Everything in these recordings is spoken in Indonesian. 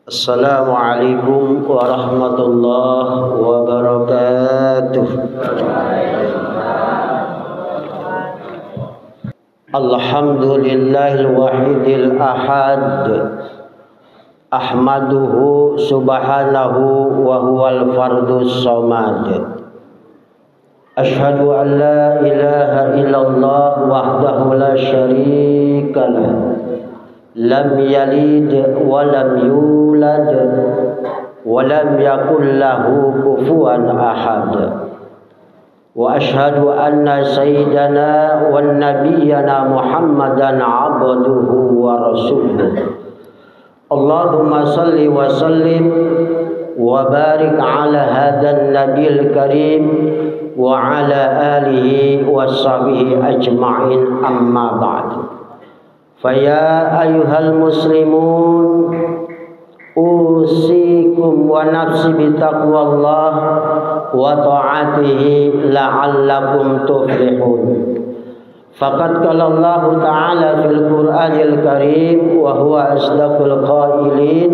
Assalamualaikum warahmatullahi wabarakatuh. Alhamdulillahil wahidil ahad. Ahmaduhu subhanahu wa huwal fardus samad. Ashhadu an la ilaha illallah wahdahu la syarika lah. Lam yalid wa lam yulad wa lam yakul lahu kufuwan ahad. Wa ashhadu anna sayyidana wa nabiyyana Muhammadan abduhu wa rasuluh. Allahumma salli wa sallim wa barik ala hadan nabil karim wa ala alihi wa sahbihi ajma'in, amma ba'du. Faya ayyuhal muslimun, usikum wa nafsi bitaqwallah wa ta'atihi la'allakum tuflihun. Faqad qala Allah ta'ala fil Qur'anil Karim wa huwa asdaqul qailin,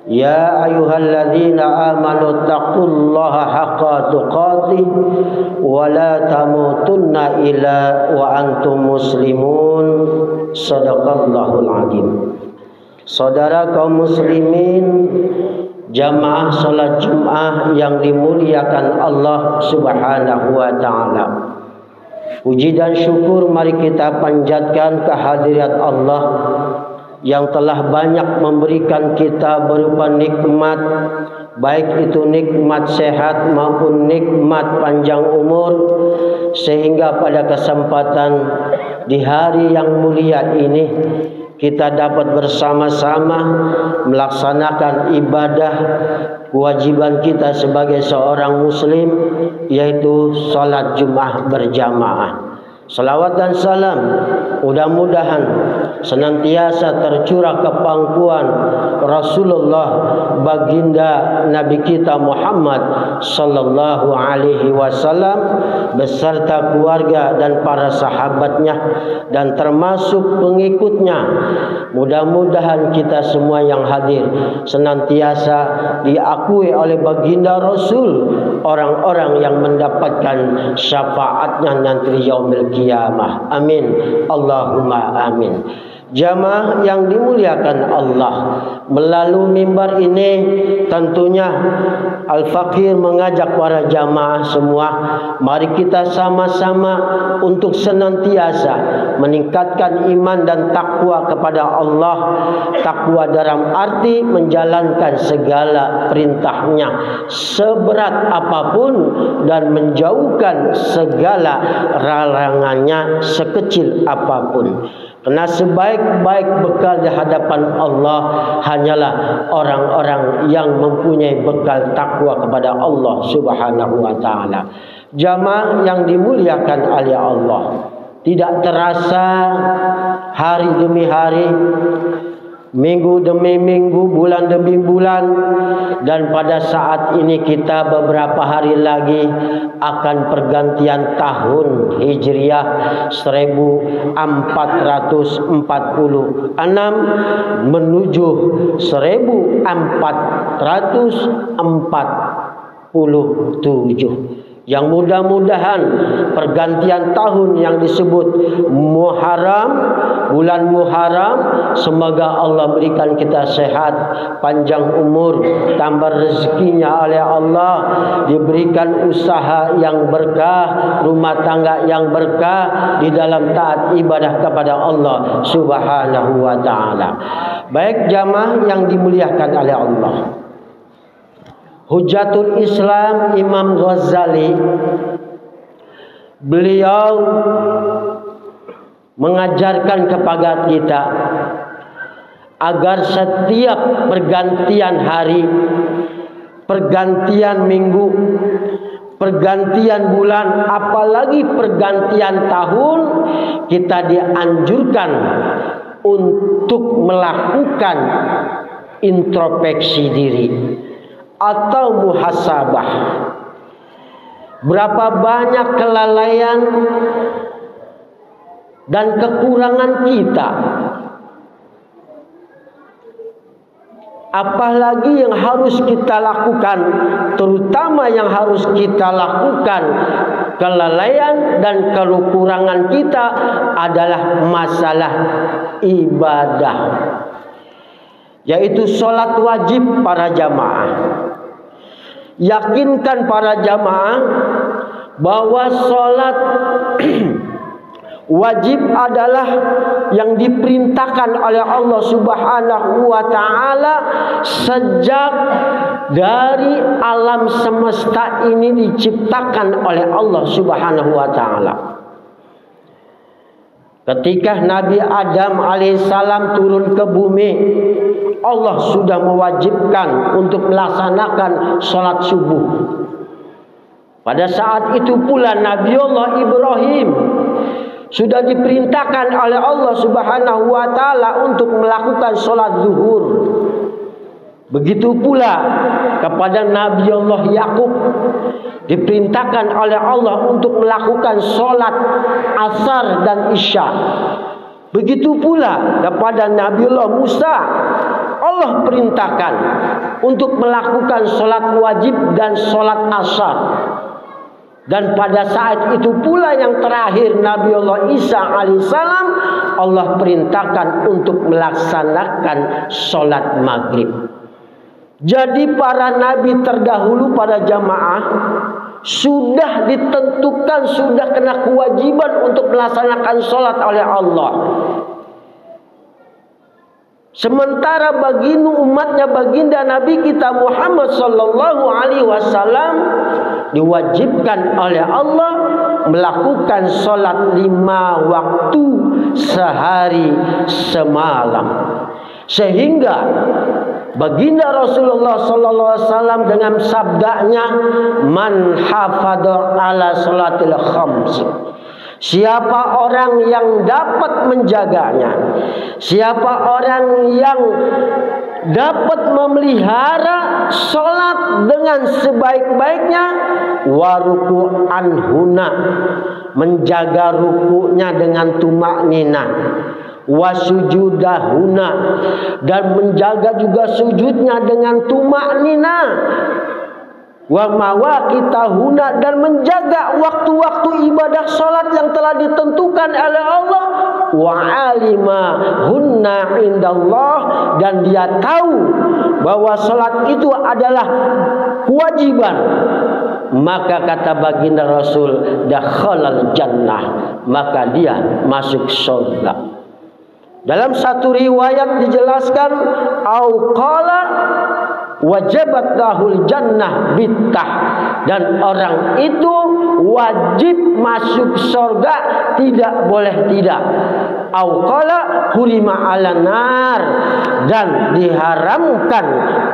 ya ayyuhalladzina amanu taqullaha haqqa tuqatih wa la tamutunna illa wa antum muslimun. Shadaqallahul azim. Saudara kaum muslimin, jamaah salat Jumat yang dimuliakan Allah Subhanahu wa taala. Puji dan syukur mari kita panjatkan kehadirat Allah yang telah banyak memberikan kita berupa nikmat, baik itu nikmat sehat maupun nikmat panjang umur, sehingga pada kesempatan di hari yang mulia ini kita dapat bersama-sama melaksanakan ibadah kewajiban kita sebagai seorang muslim, yaitu salat Jumat berjamaah. Salawat dan salam mudah-mudahan senantiasa tercurah ke pangkuan Rasulullah baginda Nabi kita Muhammad sallallahu alaihi wasallam beserta keluarga dan para sahabatnya dan termasuk pengikutnya. Mudah-mudahan kita semua yang hadir senantiasa diakui oleh baginda Rasul, orang-orang yang mendapatkan syafaatnya nanti yaumil qiyamah. Amin. Allahumma amin. Jamaah yang dimuliakan Allah, melalui mimbar ini tentunya Al-Fakir mengajak para jamaah semua, mari kita sama-sama untuk senantiasa meningkatkan iman dan takwa kepada Allah. Takwa dalam arti menjalankan segala perintahnya seberat apapun dan menjauhkan segala larangannya sekecil apapun. Karena sebaik-baik bekal di hadapan Allah hanyalah orang-orang yang mempunyai bekal takwa kepada Allah Subhanahu wa taala. Jamaah yang dimuliakan oleh Allah, tidak terasa hari demi hari, minggu demi minggu, bulan demi bulan, dan pada saat ini kita beberapa hari lagi akan pergantian tahun Hijriah 1446 menuju 1447, yang mudah-mudahan pergantian tahun yang disebut Muharram, bulan Muharram, semoga Allah berikan kita sehat, panjang umur, tambah rezekinya oleh Allah, diberikan usaha yang berkah, rumah tangga yang berkah di dalam taat ibadah kepada Allah Subhanahu wa taala. Baik jamaah yang dimuliakan oleh Allah, Hujatul Islam Imam Ghazali, beliau mengajarkan kepada kita agar setiap pergantian hari, pergantian minggu, pergantian bulan, apalagi pergantian tahun, kita dianjurkan untuk melakukan introspeksi diri atau muhasabah. Berapa banyak kelalaian dan kekurangan kita Apalagi yang harus kita lakukan, terutama yang harus kita lakukan, kelalaian dan kekurangan kita adalah masalah ibadah, yaitu sholat wajib para jamaah. Yakinkan para jamaah bahwa sholat wajib adalah yang diperintahkan oleh Allah Subhanahu wa ta'ala sejak dari alam semesta ini diciptakan oleh Allah Subhanahu wa ta'ala. Ketika Nabi Adam alaihissalam turun ke bumi, Allah sudah mewajibkan untuk melaksanakan sholat subuh. Pada saat itu pula Nabi Allah Ibrahim sudah diperintahkan oleh Allah Subhanahu wa ta'ala untuk melakukan sholat zuhur. Begitu pula kepada Nabi Allah Yakub diperintahkan oleh Allah untuk melakukan sholat asar dan isya. Begitu pula kepada Nabi Allah Musa, Allah perintahkan untuk melakukan sholat wajib dan sholat asar. Dan pada saat itu pula yang terakhir Nabi Allah Isa alaihissalam, Allah perintahkan untuk melaksanakan sholat maghrib. Jadi para nabi terdahulu, para jamaah, sudah ditentukan, sudah kena kewajiban untuk melaksanakan sholat oleh Allah. Sementara baginda umatnya baginda Nabi kita Muhammad sallallahu alaihi wasallam diwajibkan oleh Allah melakukan sholat 5 waktu sehari semalam. Sehingga baginda Rasulullah sallallahu alaihi wasallam dengan sabdanya, man hafadha ala sholatil khams, siapa orang yang dapat menjaganya, siapa orang yang dapat memelihara sholat dengan sebaik-baiknya, waruku anhuna, menjaga rukunya dengan tumaknina, wasujudahuna, dan menjaga juga sujudnya dengan tumaknina, wa mawaqitahuna, dan menjaga waktu-waktu ibadah salat yang telah ditentukan oleh Allah, wa alima hunna indallah, dan dia tahu bahwa salat itu adalah kewajiban. Maka kata baginda Rasul, dakhalal jannah, maka dia masuk surga. Dalam satu riwayat dijelaskan, au qala wajabat lahul jannah bittah, dan orang itu wajib masuk surga, tidak boleh tidak. Au qala hurima 'alan nar, dan diharamkan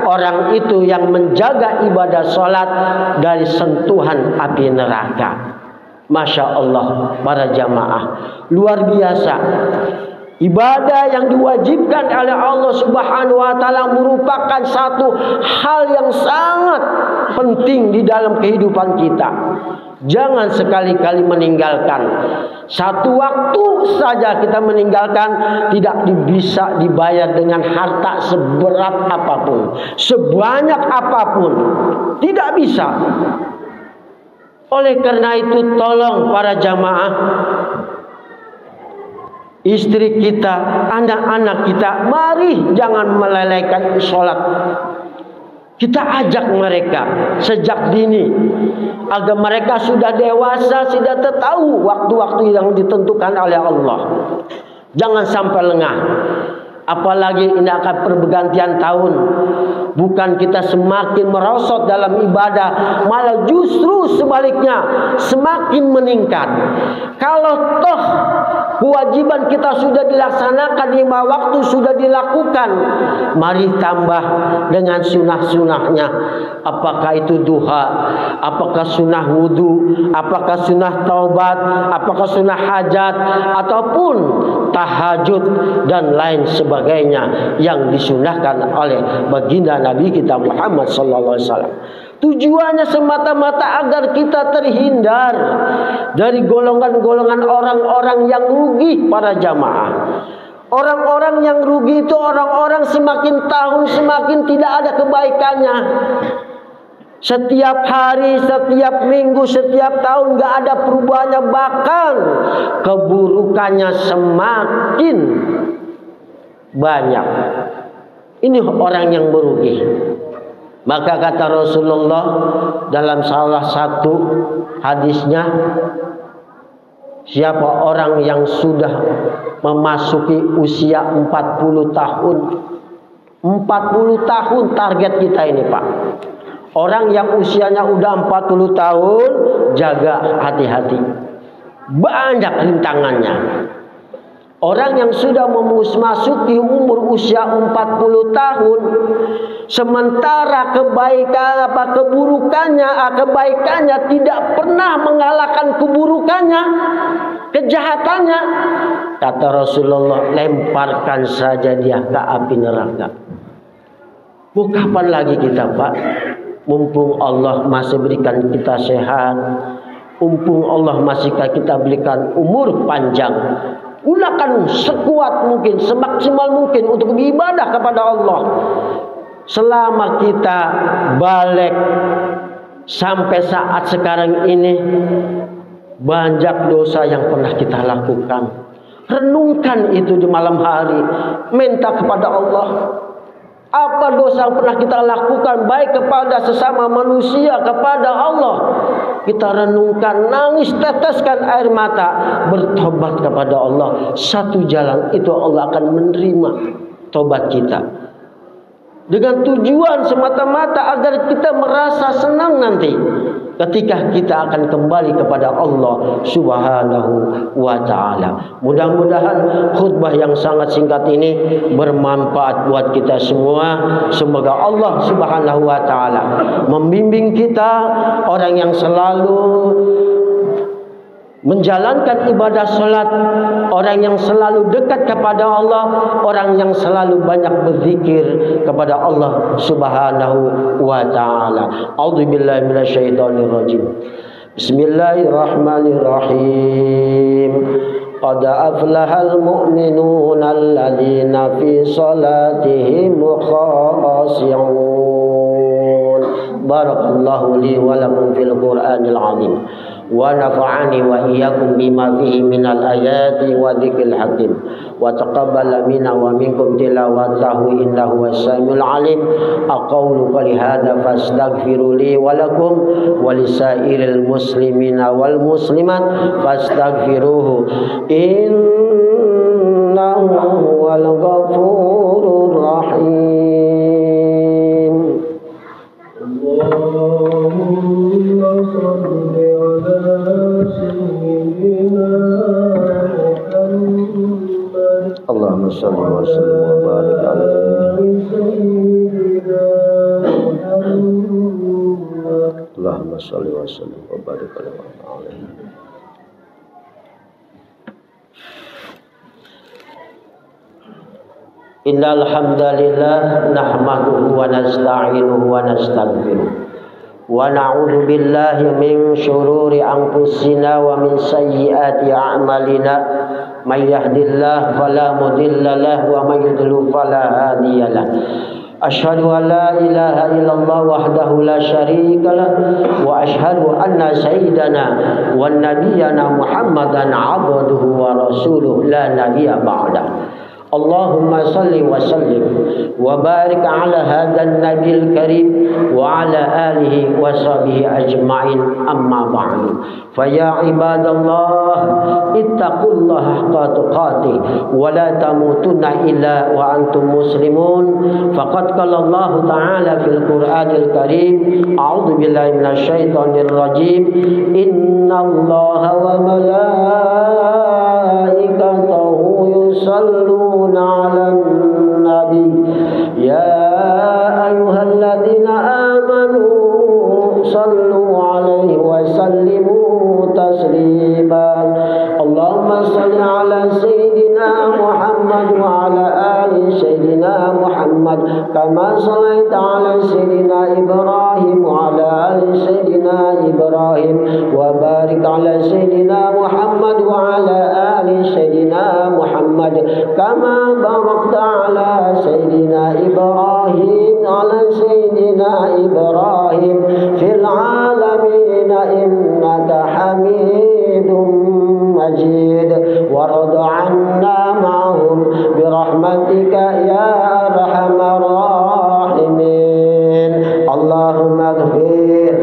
orang itu yang menjaga ibadah salat dari sentuhan api neraka. Masya Allah para jamaah, luar biasa. Ibadah yang diwajibkan oleh Allah Subhanahu wa ta'ala merupakan satu hal yang sangat penting di dalam kehidupan kita. Jangan sekali-kali meninggalkan. Satu waktu saja kita meninggalkan, tidak bisa dibayar dengan harta seberat apapun, sebanyak apapun. Tidak bisa. Oleh karena itu, tolong para jamaah, istri kita, anak-anak kita, mari jangan melelehkan sholat. Kita ajak mereka sejak dini, agar mereka sudah dewasa, sudah tahu waktu-waktu yang ditentukan oleh Allah. Jangan sampai lengah. Apalagi ini akan pergantian tahun. Bukan kita semakin merosot dalam ibadah, malah justru sebaliknya semakin meningkat. Kalau toh kewajiban kita sudah dilaksanakan, 5 waktu sudah dilakukan, mari tambah dengan sunnah-sunnahnya. Apakah itu duha, apakah sunnah wudu, apakah sunnah taubat, apakah sunnah hajat, ataupun tahajud dan lain sebagainya yang disunahkan oleh baginda Nabi kita Muhammad sallallahu alaihi wasallam. Tujuannya semata-mata agar kita terhindar dari golongan-golongan orang-orang yang rugi para jamaah. Orang-orang yang rugi itu orang-orang semakin tahun semakin tidak ada kebaikannya. Setiap hari, setiap minggu, setiap tahun gak ada perubahannya, bahkan keburukannya semakin banyak. Ini orang yang merugi. Maka kata Rasulullah dalam salah satu hadisnya, siapa orang yang sudah memasuki usia 40 tahun. 40 tahun target kita ini, Pak. Orang yang usianya udah 40 tahun, jaga hati-hati. Banyak rintangannya. Orang yang sudah memasuki umur usia 40 tahun, sementara kebaikannya tidak pernah mengalahkan keburukannya, kejahatannya. Kata Rasulullah, lemparkan saja dia ke api neraka. Mau kapan lagi kita, Pak? Mumpung Allah masih berikan kita sehat, mumpung Allah masih kita berikan umur panjang, gunakan sekuat mungkin, semaksimal mungkin untuk beribadah kepada Allah. Selama kita balik sampai saat sekarang ini, banyak dosa yang pernah kita lakukan. Renungkan itu di malam hari, minta kepada Allah. Apa dosa yang pernah kita lakukan, baik kepada sesama manusia, kepada Allah. Kita renungkan, nangis, teteskan air mata, bertobat kepada Allah. Satu jalan itu Allah akan menerima tobat kita. Dengan tujuan semata-mata agar kita merasa senang nanti ketika kita akan kembali kepada Allah Subhanahu wa ta'ala. Mudah-mudahan khutbah yang sangat singkat ini bermanfaat buat kita semua. Semoga Allah Subhanahu wa ta'ala membimbing kita, orang yang selalu menjalankan ibadah salat, orang yang selalu dekat kepada Allah, orang yang selalu banyak berzikir kepada Allah Subhanahu wa ta'ala. A'udzubillahi minasyaitonir rajim. Bismillahirrahmanirrahim. Qad aflahal mu'minuna alladzina fi salatihim khashi'un. Barakallahu li wa lakum fil Qur'anil 'azim. Wa nafa'ani wa iyyakum bima fihi minal ayati wa dzikril hakim wa taqabbala minna wa minkum tilawatahu innahu was-sami'ul 'alim. Aqulu qali hadza fastaghfiru li wa lakum wa lisairil muslimina wal muslimat fastaghfiruhu innahu huwal ghafurur rahim. Allahumma shalli Allahumma shalli wa sallim wa barik alaihi. Allahumma shalli wa sallim wa barik alaihi. Innal hamdalillah nahmaduhu wa nasta'inuhu wa nastaghfiruh. Wa na'udzu billahi min syururi anfusina wa min sayyiati a'malina. May yahdihillahu fala mudilla lahu wa may yudlil fala hadiya lahu. Asyhadu an la ilaha illallah wahdahu la syarika lahu wa asyhadu anna sayyidana wa nabiyyana Muhammadan 'abduhu wa rasuluhu la nabiyya ba'da. Allahumma salli wa sallim wa barik ala hadzal nabiyil karim wa ala alihi wa sahbihi ajma'in, amma ba'du. Fa ya ibadallah ittaqullaha haqqa tuqatih wa la tamutunna illa wa antum muslimun. Faqad qala Allah ta'ala fil Qur'anil karim, a'udzu billahi minasyaitonir rajim, innallaha wa malaikatahu yusalluna 'alan nabi ya ayyuhalladzina amanu sallu 'alaihi wa sallimu tasliman. Allahumma salli 'ala sayyidina Muhammad wa 'ala ali sayyidina Muhammad كما صليت على سيدنا إبراهيم وعلى آل سيدنا إبراهيم وبارك على سيدنا محمد وعلى آل سيدنا محمد كما باركت على سيدنا إبراهيم وعلى سيدنا إبراهيم في العالمين إنك حميد مجيد وارض عنا معهم برحمتك يا أرحم الراحمين اللهم اغفر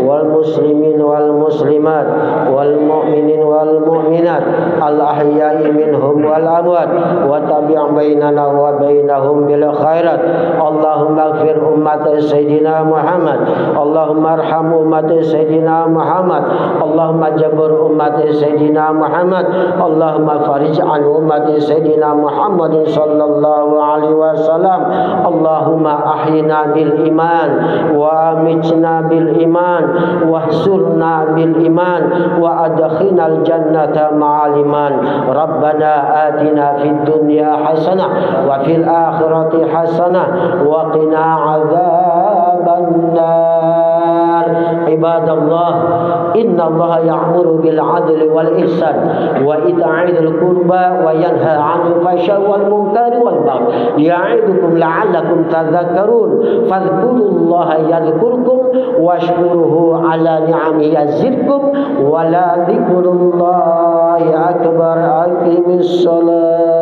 والمسلمين والمسلمات والمؤمنين والمؤمنات الأحياء منهم والأموات وتابع بيننا وبينهم بالخيرات اللهم اغفر أمة سيدنا محمد اللهم ارحم أمة سيدنا محمد اللهم جبر أمة سيدنا محمد اللهم فرج عن أمة سيدنا محمد صلى الله عليه وسلم اللهم أحينا بالإيمان وأمتنا بالإيمان واحشرنا بالإيمان وأدخلنا الجنة مع الإيمان ربنا آتنا في الدنيا حسنة وفي الآخرة حسنة وقنا عذاب النار عباد الله إن الله يأمر بالعدل والإحسان وإيتاء ذي القربى وينهى عن الفحشاء والمنكر والبغي يعظكم لعلكم تذكرون فاذكروا الله يذكركم واشكروه على نعمه يزدكم ولذكر الله أكبر أقم الصلاة